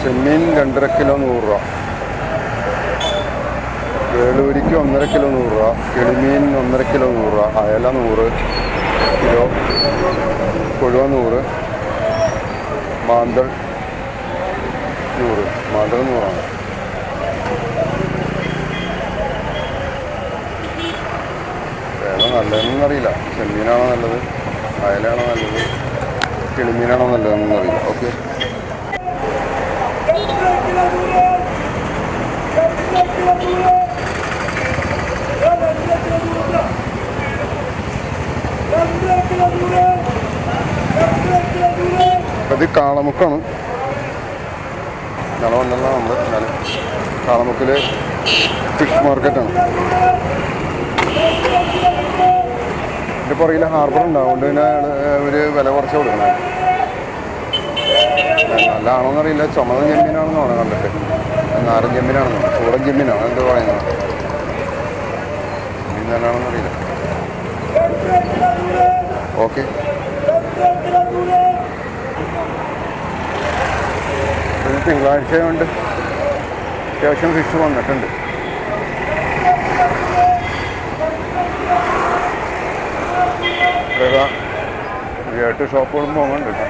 ചെമ്മീൻ 2.5 kilo 100 രൂപ, വേളൂരിക്ക് 1.5 kilo 100 രൂപ, കിളിമീൻ 1.5 kilo 100 രൂപ, അയല 100 കിലോ, കൊഴുവ 100, മാന്തൾ 100, മാന്തൾ 100ആണ്. ഏതാ നല്ലതെന്നൊന്നും അറിയില്ല. ചെമ്മീനാണോ നല്ലത്, അയലാണോ നല്ലത്, കിളിമീനാണോ നല്ലതെന്നൊന്നും അറിയില്ല. ഓക്കെ, ഇത് കാളമുക്കാണ്. ഞങ്ങൾ വന്നുള്ള നമ്മൾ എന്നാലും കാളമുക്കിൽ ഫിഷ് മാർക്കറ്റാണ്. ഇതിൻ്റെ പുറകിൽ ഹാർബർ ഉണ്ടാവുകൊണ്ട് പിന്നെ ഒരു വില കുറച്ച് കൊടുക്കണം. നല്ലതാണോന്നറിയില്ല. ചുമന്ന ചെമ്മീനാണെന്ന് വേണം കണ്ടിട്ട്. നാരൻ ചെമ്മീനാണെന്ന്, ചൂടൻ ചെമ്മീനാണ് എന്ത് പറയുന്നത്. ചെമ്മീൻ തന്നെയാണെന്നറിയില്ല. ഓക്കെ, ഇത് തിങ്കളാഴ്ച കൊണ്ട് അത്യാവശ്യം ഫിഷ് വന്നിട്ടുണ്ട്. ഇവിടെ 8 ഷോപ്പുകളും പോകുന്നുണ്ട് കേട്ടോ.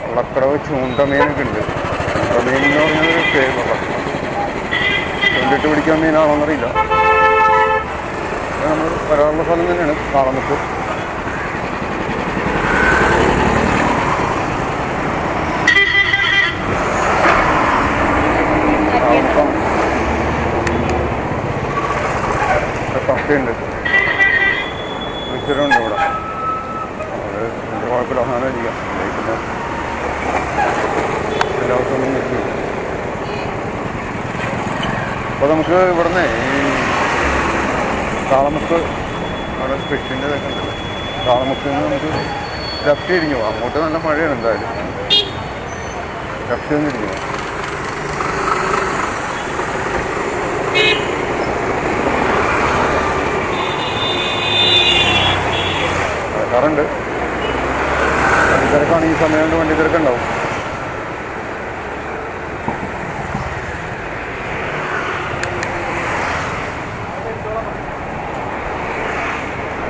വള്ളക്കടവ് ചൂണ്ടമീനൊക്കെ ഉണ്ട്. ചൂണ്ടമീൻ എന്ന് പറഞ്ഞൊരു പേര്. ചൂണ്ടിട്ട് പിടിക്കാൻ മീനാണോന്നറിയില്ല. നമ്മൾ വരാറുള്ള സ്ഥലം തന്നെയാണ് കാളമുക്ക്. കപ്പയുണ്ട്, മിച്ചറുണ്ട് ഇവിടെ. അത് എൻ്റെ കുഴപ്പമില്ല, അങ്ങനെ ഇരിക്കാം. പിന്നെ എല്ലാവർക്കും ഒന്നും നിൽക്കില്ല. അപ്പോൾ നമുക്ക് ഇവിടുന്ന് ഈ കാളമുക്ക് അവിടെ ഫിഷിൻ്റെ ഇതൊക്കെ ഉണ്ടല്ലോ. കാളമുക്കിൽ നിന്ന് നമുക്ക് ലെഫ്റ്റ് തിരിഞ്ഞു പോകാം. അങ്ങോട്ട് നല്ല മഴയാണ് എന്തായാലും. ലെഫ്റ്റ് നിന്ന് തിരിഞ്ഞു പോകാം. മഴക്കാറുണ്ട്. വണ്ടി തിരക്കാണ് ഈ സമയം കൊണ്ട്. വണ്ടി തിരക്കുണ്ടാവും.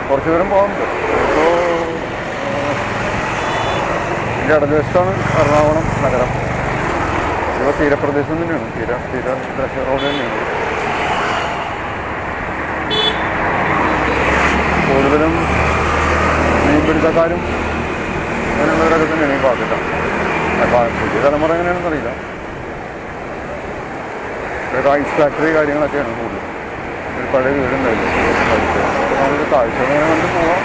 കുറച്ച് ദൂരം പോകുന്നുണ്ട്. ഇപ്പോൾ ഇതിൻ്റെ ഇടതുവശത്താണ് എറണാകുളം നഗരം. ഇപ്പോൾ തീരപ്രദേശം തന്നെയാണ്. തീര റോഡ് തന്നെയാണ്. കൂടുതലും മീൻപിടുത്തക്കാരും അങ്ങനെയുള്ളവരൊക്കെ തന്നെയാണ് ഈ ഭാഗത്തിട്ടാണ്. പുതിയ തലമുറ എങ്ങനെയാണെന്ന് അറിയില്ല. ഐസ് ഫാക്ടറി കാര്യങ്ങളൊക്കെയാണ് കൂടുതൽ. ഒരു പഴയ വീടുണ്ടായിരുന്നു. നമുക്ക് കാഴ്ച ഇങ്ങനെ കണ്ട് പോവാം.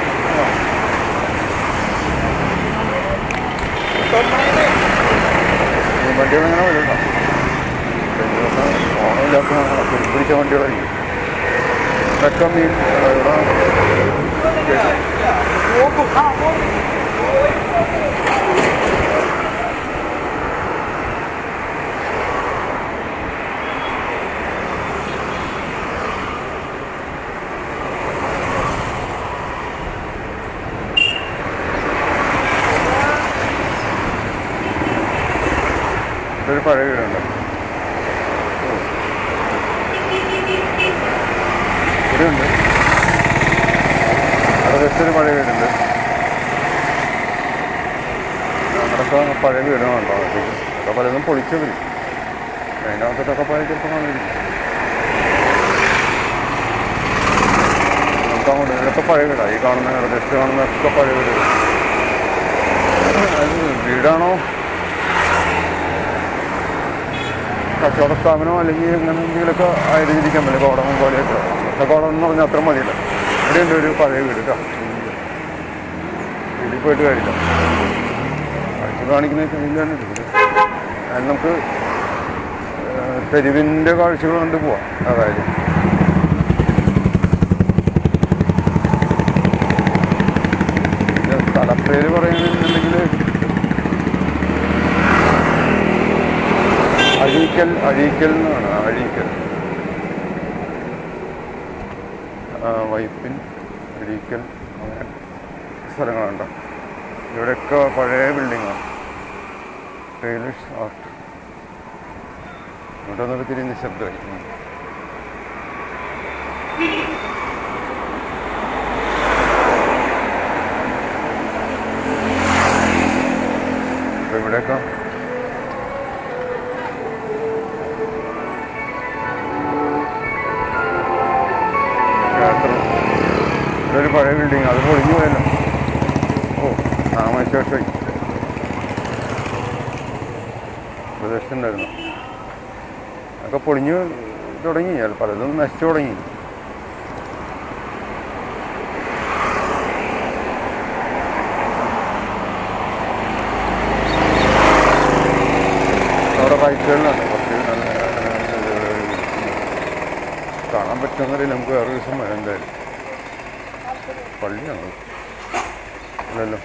ഈ വണ്ടികൾ ഇങ്ങനെ വലുതാ. ഓണമില്ലാത്ത പിടിച്ച വണ്ടികളായിരിക്കും. ഇതൊക്കെ മീൻ ഒരു പഴയ വീടുണ്ട്. ഇവിടെയുണ്ട്. അവിടെ ജസ്റ്റൊരു പഴയ വീടുണ്ട്. അവിടെയൊക്കെ പഴയ വീടുകളുണ്ടോ? അതൊക്കെ പലതും പൊളിച്ചു വരും. അതിനകത്തൊക്കെ പഴയ ചിലപ്പോൾ വന്നിരിക്കും. നമുക്ക് അങ്ങോട്ട് ഇതൊക്കെ പഴയ വീടാണ്. ഈ കാണുന്ന ജസ്റ്റ് കാണുന്നതൊക്കെ പഴയ വീട്. അത് വീടാണോ കച്ചവട സ്ഥാപനം അല്ലെങ്കിൽ അങ്ങനെ എന്തെങ്കിലുമൊക്കെ ആയിരിക്കാൻ പറ്റില്ല. കോടമം പോലെയൊക്കെ. പക്ഷേ കോടം എന്ന് പറഞ്ഞാൽ അത്ര മതിയില്ല. ഇവിടെയുണ്ട് ഒരു പഴയ വീട് കേട്ടോ. വീട്ടിൽ പോയിട്ട് കാര്യമില്ല. കാഴ്ച കാണിക്കുന്ന ചെല്ലാണ് ഇത്. അതിന് നമുക്ക് തെരുവിൻ്റെ കാഴ്ചകൾ കണ്ട് പോവാം. അതായത് സ്ഥലപ്പേര് പറയുകയാണെന്നുണ്ടെങ്കിൽ അഴീക്കൽ എന്നാണ്. അഴീക്കൽ, വൈപ്പിൻ, അഴീക്കൽ, അങ്ങനെ സ്ഥലങ്ങളുണ്ട്. ഇവിടെയൊക്കെ പഴയ ബിൽഡിങ്ങാണ്. ടൈലിഷ് ആർട്ട്. ഇവിടെ വന്നപ്പോൾ ഇത്തിരി നിശബ്ദമായി. അപ്പോൾ ഇവിടെയൊക്കെ ഒരു പഴയ ബിൽഡിങ്, അത് പൊളിഞ്ഞു പോയല്ലോ. ഓ, നാമശേഷമായി പ്രദേശത്തുണ്ടായിരുന്നു. അതൊക്കെ പൊളിഞ്ഞു തുടങ്ങി, പലതും നശിച്ചു തുടങ്ങി. അവിടെ റൈറ്റുകളിലാണ് കുറച്ച് കാണാൻ പറ്റുമെന്നറിയില്ല. നമുക്ക് വേറെ ദിവസം വരാം എന്തായാലും. പള്ളിയാണ് അല്ലല്ലോ.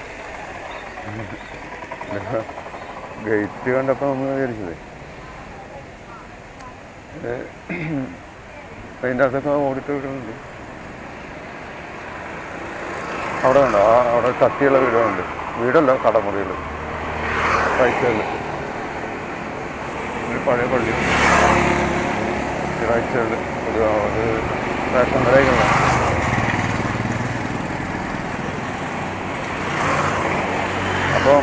ഗേറ്റ് കണ്ടപ്പോൾ നമ്മൾ വിചാരിച്ചത് അതിൻ്റെ അകത്തൊക്കെ ഓടിട്ട് വീടുന്നുണ്ട്. അവിടെ ഉണ്ടോ? അവിടെ കത്തിയുള്ള വീടുകളുണ്ട്. വീടല്ല, കടമുറികൾ. കാഴ്ചകളിൽ ഒരു പഴയ പള്ളി കാഴ്ചകളിൽ ഒരു റേഷൻ കടയൊക്കെ. അപ്പോൾ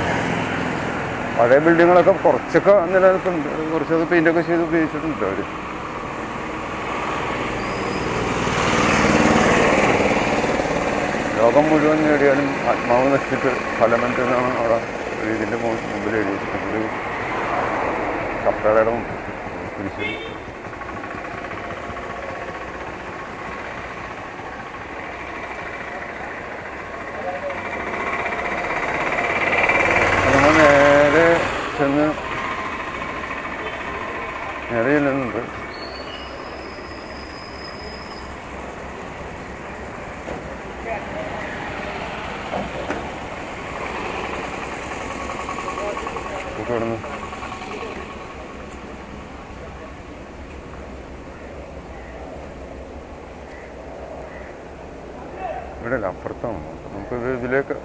പഴയ ബിൽഡിങ്ങുകളൊക്കെ കുറച്ചൊക്കെ നിലനിൽക്കുന്നുണ്ട്. കുറച്ചൊക്കെ പെയിൻ്റൊക്കെ ചെയ്ത് ഉപയോഗിച്ചിട്ടുണ്ട് അവർ. ലോകം മുഴുവൻ നേടിയാലും ആത്മാവ് നശിച്ചിട്ട് ഫലമെന്നാണ് അവിടെ ഇതിൻ്റെ മുമ്പിൽ എഴുതിയിട്ടുണ്ട്. ഒരു കപ്പയുടെ കുരിശിൽ. നേരെ ചെന്ന് നേരെ ചെല്ലുന്നുണ്ട്. കിടന്നു ഇവിടെ അല്ല, അപ്പുറത്താണ്. നമുക്കിത് ഇതിലേക്ക്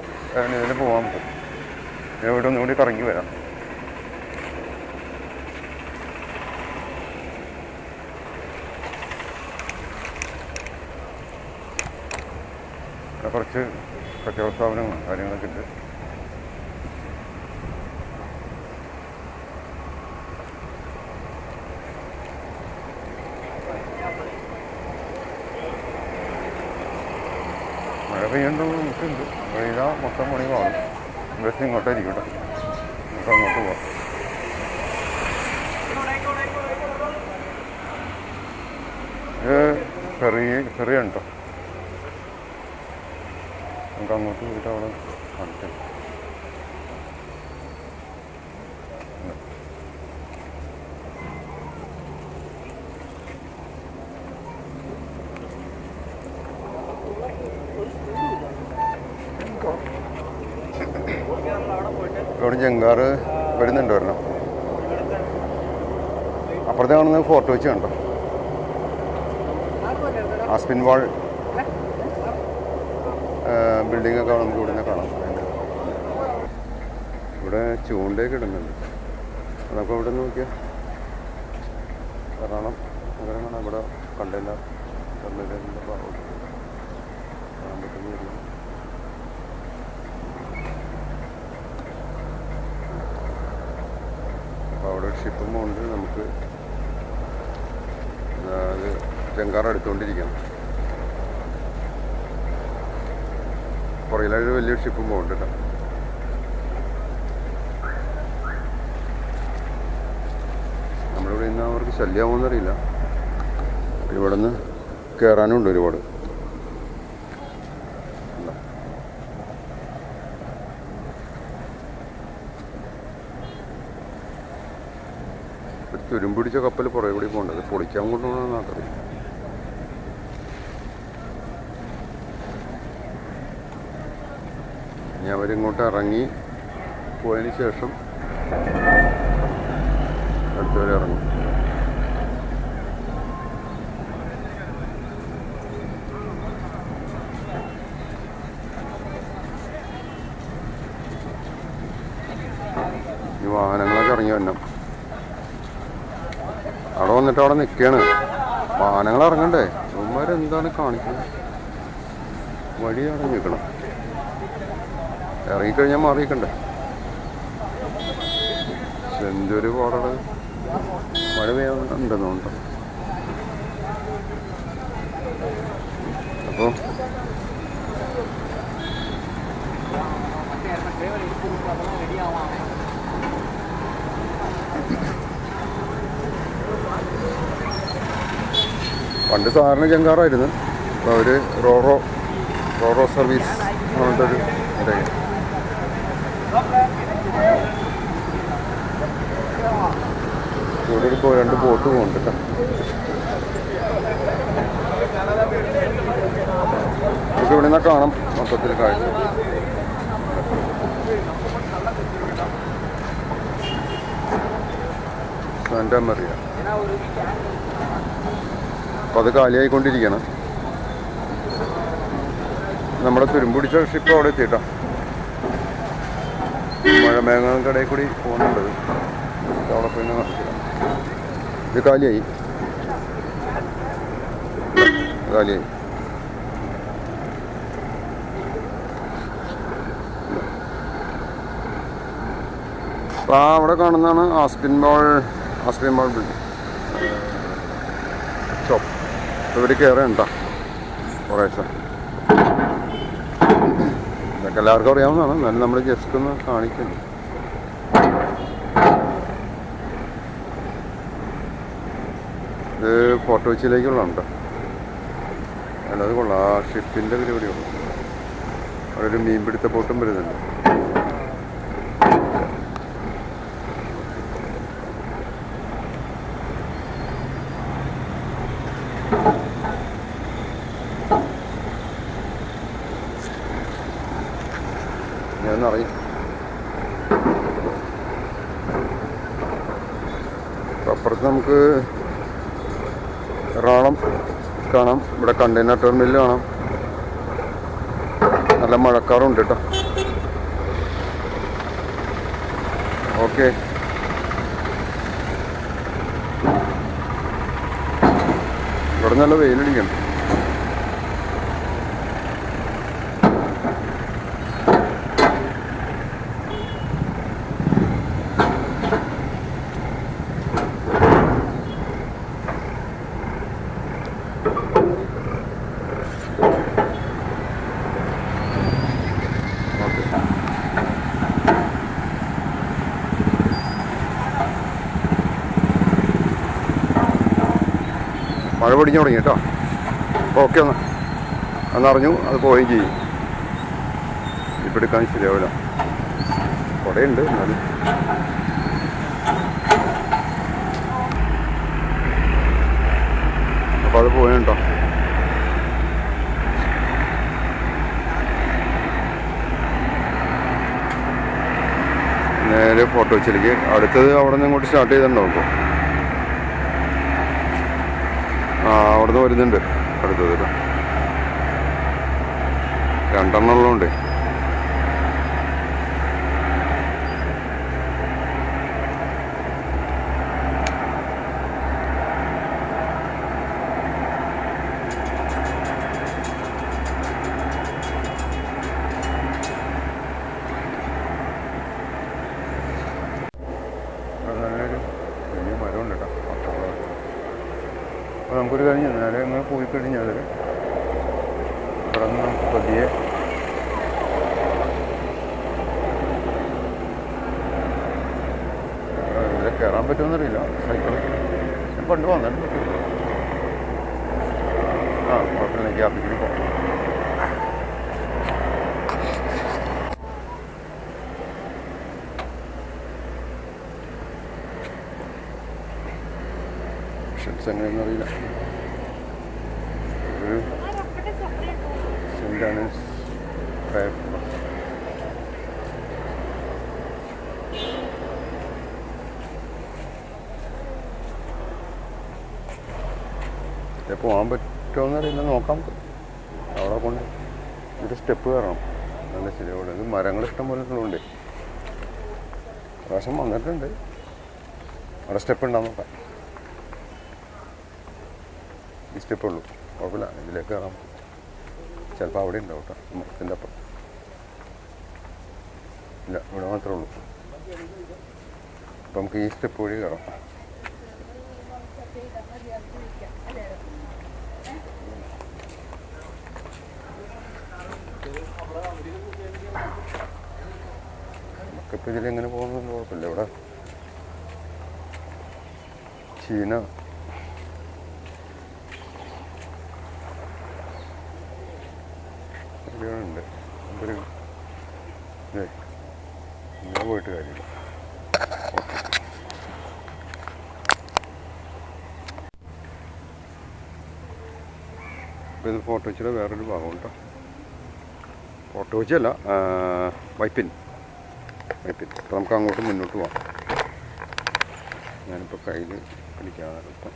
ഇതിൽ പോകാൻ പറ്റും. ഇവിടെ ഒന്നുകൂടി കറങ്ങി വരാം. കുറച്ച് കച്ചവട സ്ഥാപനങ്ങളും കാര്യങ്ങളൊക്കെ ഉണ്ട്. മഴ പെയ്യേണ്ട നമുക്കുണ്ട്. പെയ്താൽ മൊത്തം പണി കാണും. ബസ് ഇങ്ങോട്ടായിരിക്കും കേട്ടോ. നമുക്ക് അങ്ങോട്ട് പോവാം. ഇത് ഫെറിയാണ് കേട്ടോ. നമുക്ക് അങ്ങോട്ട് പോയിട്ട് അവിടെ കാണിക്കാം. ഇവിടെ ജങ്കാറ് വരുന്നുണ്ട് വരണം. അപ്പുറത്തെ കാണുന്നത് ഫോർട്ട് വെച്ച് കണ്ടോ. ആസ്പിൻ വാൾ ബിൽഡിങ്ങൊക്കെ നമുക്ക് ഇവിടെ നിന്ന് കാണാം. ഇവിടെ ചൂണ്ടയൊക്കെ ഇടുന്നുണ്ട്. നമുക്ക് ഇവിടെ നോക്കിയാൽ എറണാകുളം നഗരമാണ്. ഇവിടെ കണ്ടില്ല കാണാൻ പറ്റുന്ന. അപ്പോൾ അവിടെ ഒരു ഷിപ്പും ഉണ്ട്. നമുക്ക് അത് ജങ്കാർ എടുത്തുകൊണ്ടിരിക്കണം. പുറകിലൊരു വലിയൊരു ഷിപ്പും പോകുന്നുണ്ട് കേട്ടോ. നമ്മളിവിടെ ഇന്ന് അവർക്ക് ശല്യമാവുമെന്നറിയില്ല. ഇവിടെ നിന്ന് കയറാനുണ്ട് ഒരുപാട്. ഒരു തുരുമ്പിടിച്ച കപ്പൽ പുറകെ കൂടി പോകേണ്ടത്. പൊളിക്കാൻ കൊണ്ടുപോകണമെന്ന് മാത്രമേ. ഇനി അവരിങ്ങോട്ട് ഇറങ്ങി പോയതിന് ശേഷം അടുത്തവരെ ഇറങ്ങും. ഈ വാഹനങ്ങളൊക്കെ ഇറങ്ങി വരണം. അവിടെ വന്നിട്ട് അവിടെ നിൽക്കുകയാണ്. വാഹനങ്ങൾ ഇറങ്ങണ്ടേ? ചുമ്മാരെന്താണ് കാണിക്കുന്നത്? വഴി അവിടെ നിൽക്കണം. ഇറങ്ങിക്കഴിഞ്ഞാൽ മാറിയിക്കണ്ടേ? എന്തൊരു പാടത്. മഴ പെയ്യുന്നുണ്ടെന്നുണ്ടോ? അപ്പോൾ പണ്ട് സാറിന് ജങ്കാറായിരുന്നു. അപ്പോൾ അവർ റോറോ സർവീസ് പറഞ്ഞിട്ടൊരു ഇതായി. ഇവിടെ ഇപ്പോൾ 2 ബോട്ട് പോകുന്നുണ്ട് കേട്ടോ. നമുക്ക് ഇവിടെ നിന്നാൽ കാണാം മൊത്തത്തിൽ കാഴ്ച. സാന്റാ മറിയ. അപ്പോൾ അത് കാലിയായിക്കൊണ്ടിരിക്കണം. നമ്മുടെ തുരുമ്പ് പിടിച്ച ഷിപ്പ് അവിടെ എത്തിയിട്ടോ. മഴമേഘങ്ങൾക്കിടയിൽ കൂടി പോകുന്നുണ്ടത്. അവിടെ പോയി നടത്തില്ല. ഇത് കാലിയായി. അപ്പോൾ അവിടെ കാണുന്നതാണ് ആസ്പിൻ മോൾ ബിൽഡിംഗ് ഷോപ്പ്. ഇവർ കയറേണ്ട കുറേശ്ശെ. ഇതൊക്കെ എല്ലാവർക്കും അറിയാവുന്നതാണ്. എന്നാലും നമ്മൾ ജസ്റ്റ് ഒന്ന് കാണിക്കുന്നു. ഇത് ഫോർട്ട് കൊച്ചിയിലേക്കുള്ളതാണ് കേട്ടോ. അല്ലാതെ കൊള്ളാം. ആ ഷിപ്പിൻ്റെ പരിപാടിയുള്ളൂ. അവിടെ ഒരു മീൻപിടുത്ത ബോട്ടും വരുന്നുണ്ട്. ഞാനറിയും. അപ്പുറത്ത് നമുക്ക് എറണാകുളം കാണാം. ഇവിടെ കണ്ടെയ്നർ ടെർമിനൽ കാണാം. നല്ല മഴക്കാറുണ്ട് കേട്ടോ. ഓക്കെ, ഇവിടെ നല്ല വെയിലടിക്കണം. മഴ പൊടിഞ്ഞു തുടങ്ങി കേട്ടോ. അപ്പോൾ ഓക്കെ എന്നറിഞ്ഞു. അത് പോവുകയും ചെയ്യും. ഇപ്പം എടുക്കാൻ ശരിയാവില്ല. കുടയുണ്ട് എന്നാലും. അപ്പോൾ അത് പോയി കേട്ടോ. നേരെ ഫോർട്ട് കൊച്ചിയിലേക്ക്. അടുത്തത് അവിടെ നിന്ന് ഇങ്ങോട്ട് സ്റ്റാർട്ട് ചെയ്തിട്ടുണ്ടാവും. ഇപ്പോൾ അവിടെ നിന്ന് വരുന്നുണ്ട് അടുത്തത്. 2 ഉള്ളതുകൊണ്ട് നല്ലൊരു വലിയ മരമുണ്ട് കേട്ടോ. അപ്പോൾ നമുക്കൊരു കഴിഞ്ഞ് നേരെ ഇങ്ങനെ പോയി കഴിഞ്ഞാൽ ഇവിടെ നിന്ന് നമുക്ക് പതിയെ ഇതിൽ കയറാൻ പറ്റുമെന്നറിയില്ല. സൈക്കിൾ ഞാൻ പണ്ട് വന്നിട്ടുണ്ട്. കുഴപ്പമില്ല. ഗ്യാപ്പിക്കിന് പോകാം. ഷിപ്സ് എങ്ങനെയെന്നറിയില്ല. ഒരു സെൻറ്റ് ആനീസ് പോകാൻ പറ്റുമോന്നറിയില്ല. നോക്കാം. അവിടെ കൊണ്ട് ഒരു സ്റ്റെപ്പ് കയറണം. നല്ല ശരിയോടെ. ഇത് മരങ്ങൾ ഇഷ്ടം പോലെ ഉള്ളതുകൊണ്ട് പ്രാവശ്യം വന്നിട്ടുണ്ട്. അവിടെ സ്റ്റെപ്പ് ഉണ്ടാവും നോക്കാം. ഈ സ്റ്റെപ്പേ ഉള്ളൂ, കുഴപ്പമില്ല. ഇതിലേക്ക് കയറാം. ചിലപ്പോൾ അവിടെ ഉണ്ടാവും കേട്ടോ, മരത്തിൻ്റെ അപ്പുറം. ഇല്ല, ഇവിടെ മാത്രമേ ഉള്ളൂ. അപ്പം നമുക്ക് ഈ സ്റ്റെപ്പ് വഴി കയറാം. നമുക്കിപ്പോൾ ഇതിലെങ്ങനെ പോകുന്നതെന്ന് കുഴപ്പമില്ല. ഇവിടെ ചീന ഉണ്ട്. ഒരു ഇങ്ങനെ പോയിട്ട് കാര്യമില്ല. അപ്പോൾ ഇത് ഫോട്ടോ വെച്ചിട്ട് വേറൊരു ഭാഗം കേട്ടോ. ഫോട്ടോ വെച്ചല്ല, വൈപ്പിൻ. അപ്പോൾ നമുക്ക് അങ്ങോട്ട് മുന്നോട്ട് പോവാം. ഞാനിപ്പോൾ കയ്യിൽ പിടിക്കാതെ ഇപ്പം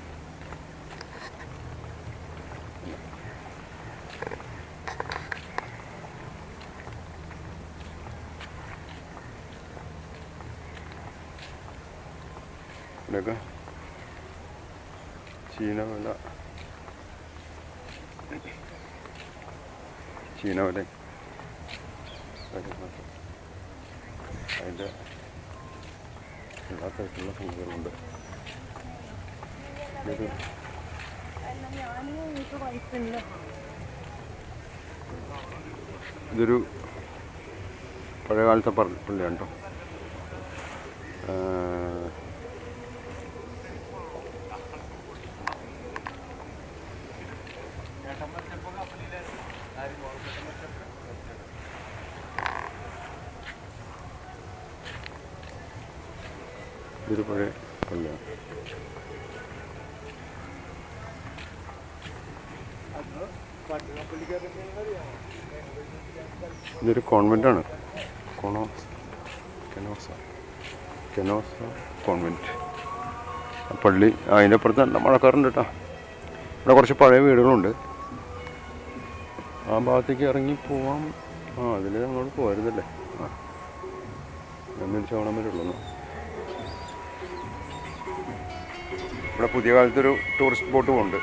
ഇവിടെയൊക്കെ ചീനവല അതിൻ്റെ എല്ലാ തരത്തിലുള്ള സംഗതികളുണ്ട്. ഇതൊരു പഴയകാലത്തെ പള്ളിയാണ് കേട്ടോ. ഇതൊരു പഴയ പള്ളിയാണ്. ഇതൊരു കോൺവെൻ്റാണ്, കെനോസ കോൺവെൻറ്റ് പള്ളി. അതിൻ്റെ അപ്പുറത്ത് നല്ല മഴക്കാറുണ്ട് കേട്ടോ. ഇവിടെ കുറച്ച് പഴയ വീടുകളുണ്ട്. ആ ഭാഗത്തേക്ക് ഇറങ്ങി പോവാം. അതിൽ അങ്ങോട്ട് പോരുന്നല്ലേ. എന്നൊരു ചോണം വരെ ഉള്ളൂ. ഇവിടെ പുതിയ കാലത്തൊരു ടൂറിസ്റ്റ് ബോട്ട് പോകുന്നുണ്ട്.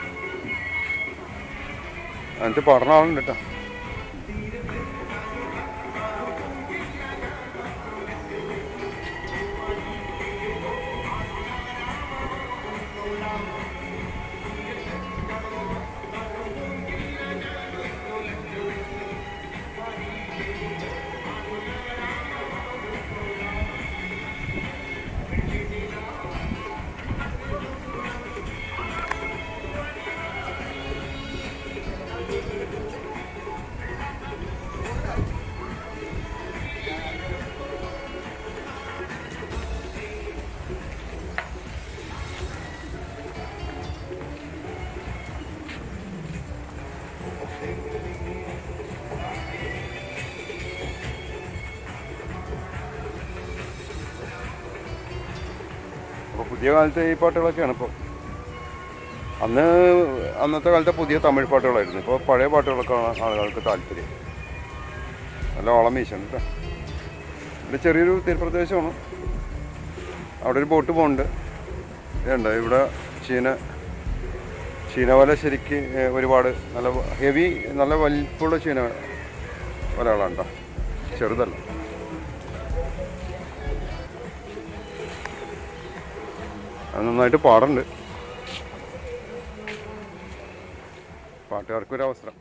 അതിനകത്ത് പഠന ആളുണ്ട് കേട്ടോ. അപ്പോൾ പുതിയ കാലത്തെ ഈ പാട്ടുകളൊക്കെയാണ് ഇപ്പോൾ. അന്നത്തെ കാലത്തെ പുതിയ തമിഴ് പാട്ടുകളായിരുന്നു. ഇപ്പോൾ പഴയ പാട്ടുകളൊക്കെ ആളുകൾക്ക് താല്പര്യം. നല്ല ഓളം വീശാണ് കേട്ടോ. ഇവിടെ ചെറിയൊരു തീരപ്രദേശമാണ്. അവിടെ ഒരു ബോട്ട് പോകുന്നുണ്ട്. ഇതുണ്ട് ഇവിടെ ചീനവല. ശരിക്ക് ഒരുപാട് നല്ല ഹെവി, നല്ല വലിപ്പമുള്ള വലകളാണ് കേട്ടോ, ചെറുതല്ല. അത് നന്നായിട്ട് പാടുണ്ട്. പാട്ടുകാർക്കൊരവസരം.